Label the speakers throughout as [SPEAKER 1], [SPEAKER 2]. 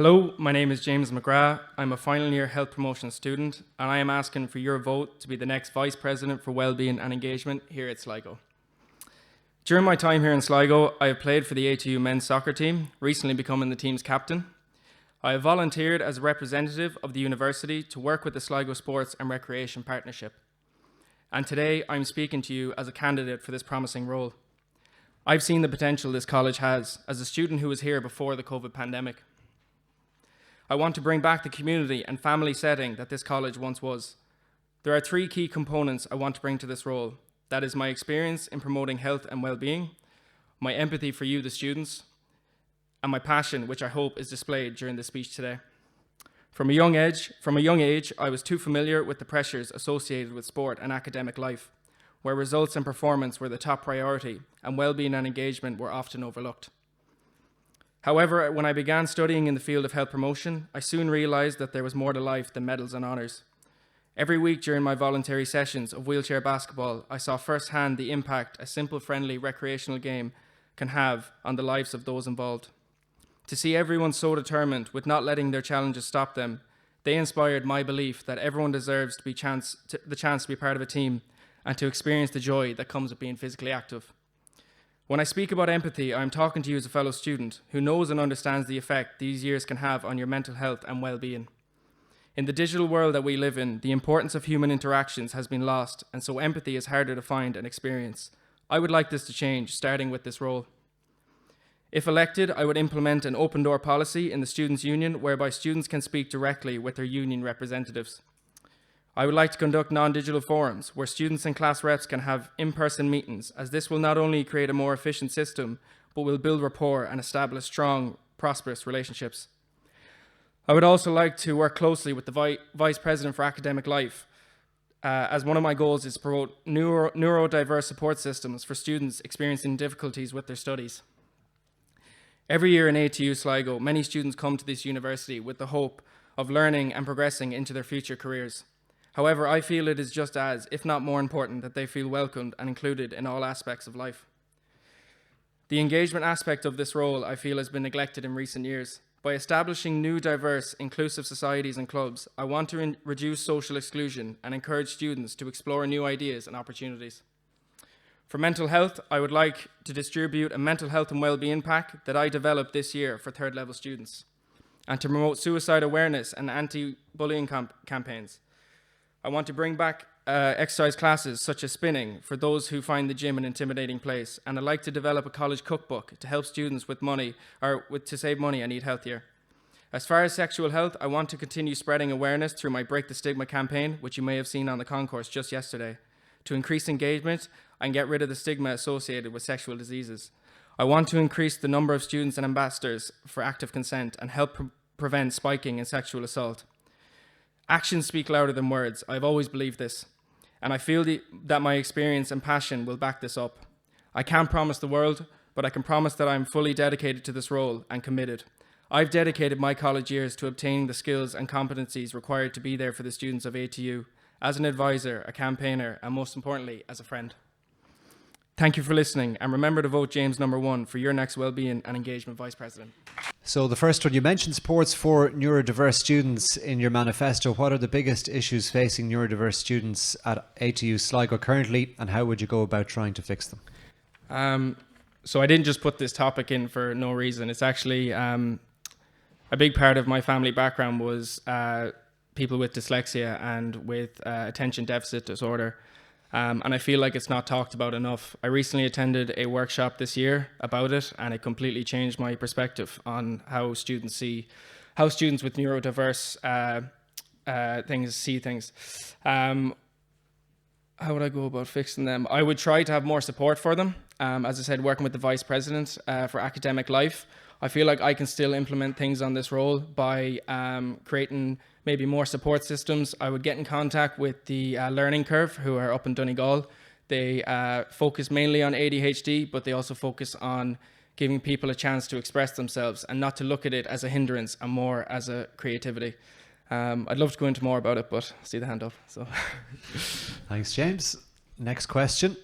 [SPEAKER 1] Hello, my name is James McGrath. I'm a final year health promotion student, and I am asking for your vote to be the next Vice President for Wellbeing and Engagement here at Sligo. During my time here in Sligo, I have played for the ATU men's soccer team, recently becoming the team's captain. I have volunteered as a representative of the university to work with the Sligo Sports and Recreation Partnership. And today, I'm speaking to you as a candidate for this promising role. I've seen the potential this college has as a student who was here before the COVID pandemic. I want to bring back the community and family setting that this college once was. There are three key components I want to bring to this role. That is my experience in promoting health and well-being, my empathy for you, the students, and my passion, which I hope is displayed during this speech today. From a young age, I was too familiar with the pressures associated with sport and academic life, where results and performance were the top priority, and well-being and engagement were often overlooked. However, when I began studying in the field of health promotion, I soon realized that there was more to life than medals and honors. Every week during my voluntary sessions of wheelchair basketball, I saw firsthand the impact a simple, friendly, recreational game can have on the lives of those involved. To see everyone so determined with not letting their challenges stop them, they inspired my belief that everyone deserves the chance to be part of a team and to experience the joy that comes with being physically active. When I speak about empathy, I'm talking to you as a fellow student who knows and understands the effect these years can have on your mental health and well-being. In the digital world that we live in, the importance of human interactions has been lost, and so empathy is harder to find and experience. I would like this to change, starting with this role. If elected, I would implement an open door policy in the Students' Union whereby students can speak directly with their union representatives. I would like to conduct non-digital forums where students and class reps can have in-person meetings, as this will not only create a more efficient system, but will build rapport and establish strong, prosperous relationships. I would also like to work closely with the Vice President for Academic Life, as one of my goals is to promote neurodiverse support systems for students experiencing difficulties with their studies. Every year in ATU Sligo, many students come to this university with the hope of learning and progressing into their future careers. However, I feel it is just as, if not more important, that they feel welcomed and included in all aspects of life. The engagement aspect of this role, I feel, has been neglected in recent years. By establishing new, diverse, inclusive societies and clubs, I want to reduce social exclusion and encourage students to explore new ideas and opportunities. For mental health, I would like to distribute a mental health and well-being pack that I developed this year for third level students, and to promote suicide awareness and anti-bullying campaigns. I want to bring back exercise classes such as spinning for those who find the gym an intimidating place, and I'd like to develop a college cookbook to help students with money to save money and eat healthier. As far as sexual health, I want to continue spreading awareness through my Break the Stigma campaign, which you may have seen on the concourse just yesterday, to increase engagement and get rid of the stigma associated with sexual diseases. I want to increase the number of students and ambassadors for active consent and help prevent spiking in sexual assault. Actions speak louder than words. I've always believed this, and I feel that my experience and passion will back this up. I can't promise the world, but I can promise that I'm fully dedicated to this role and committed. I've dedicated my college years to obtaining the skills and competencies required to be there for the students of ATU, as an advisor, a campaigner, and most importantly, as a friend. Thank you for listening, and remember to vote James number 1 for your next Wellbeing and Engagement Vice President.
[SPEAKER 2] So the first one, you mentioned supports for neurodiverse students in your manifesto. What are the biggest issues facing neurodiverse students at ATU Sligo currently, and how would you go about trying to fix them?
[SPEAKER 1] So I didn't just put this topic in for no reason. It's actually a big part of my family background was people with dyslexia and with attention deficit disorder. And I feel like it's not talked about enough. I recently attended a workshop this year about it, and it completely changed my perspective on how students with neurodiverse things see things. How would I go about fixing them? I would try to have more support for them. As I said, working with the Vice President for Academic Life, I feel like I can still implement things on this role by creating maybe more support systems. I would get in contact with the Learning Curve, who are up in Donegal. They focus mainly on ADHD, but they also focus on giving people a chance to express themselves and not to look at it as a hindrance and more as a creativity. I'd love to go into more about it, but I see the hand up. So,
[SPEAKER 2] Thanks, James. Next question.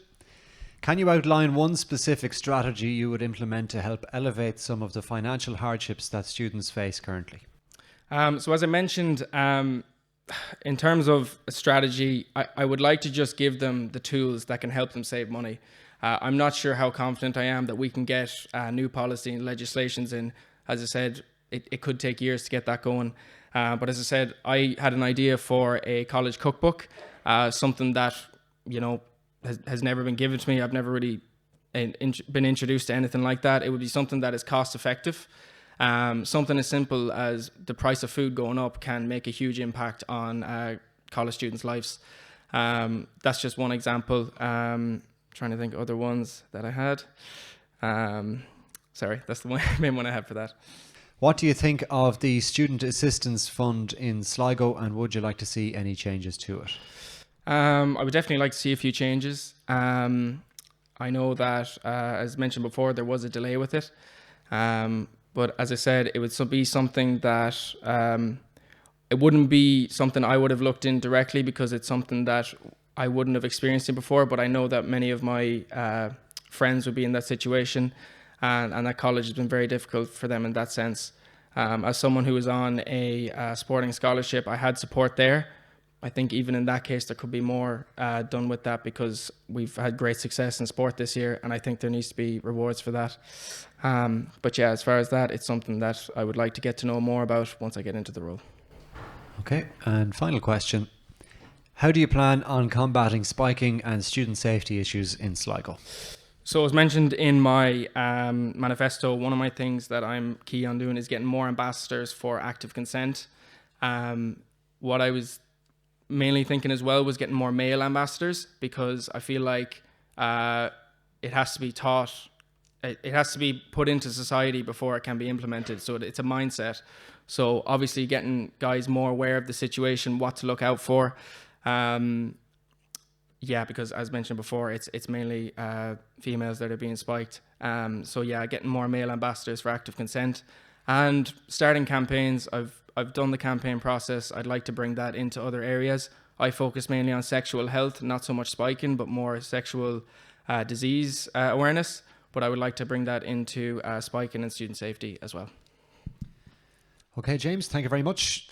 [SPEAKER 2] Can you outline one specific strategy you would implement to help elevate some of the financial hardships that students face currently?
[SPEAKER 1] So as I mentioned, in terms of a strategy, I would like to just give them the tools that can help them save money. I'm not sure how confident I am that we can get new policy and legislations in. As I said, it could take years to get that going. But as I said, I had an idea for a college cookbook, something that, has never been given to me. I've never really been introduced to anything like that. It would be something that is cost effective. Something as simple as the price of food going up can make a huge impact on college students' lives. That's just one example. Trying to think of other ones that I had. Sorry, that's the main one I had for that.
[SPEAKER 2] What do you think of the Student Assistance Fund in Sligo, and would you like to see any changes to it?
[SPEAKER 1] I would definitely like to see a few changes. I know that, as mentioned before, there was a delay with it. But as I said, it would be something that it wouldn't be something I would have looked in directly, because it's something that I wouldn't have experienced it before. But I know that many of my friends would be in that situation, and that college has been very difficult for them in that sense. As someone who was on a sporting scholarship, I had support there. I think even in that case, there could be more done with that, because we've had great success in sport this year, and I think there needs to be rewards for that. But yeah, as far as that, it's something that I would like to get to know more about once I get into the role.
[SPEAKER 2] Okay, and final question. How do you plan on combating spiking and student safety issues in Sligo?
[SPEAKER 1] So as mentioned in my manifesto, one of my things that I'm key on doing is getting more ambassadors for active consent. What I was mainly thinking as well was getting more male ambassadors, because I feel like it has to be taught, it has to be put into society before it can be implemented. So it's a mindset. So obviously getting guys more aware of the situation, what to look out for. Because as mentioned before, it's mainly females that are being spiked. So yeah, getting more male ambassadors for active consent and starting campaigns. I've done the campaign process. I'd like to bring that into other areas. I focus mainly on sexual health, not so much spiking, but more sexual disease awareness. But I would like to bring that into spiking and student safety as well.
[SPEAKER 2] Okay, James, thank you very much.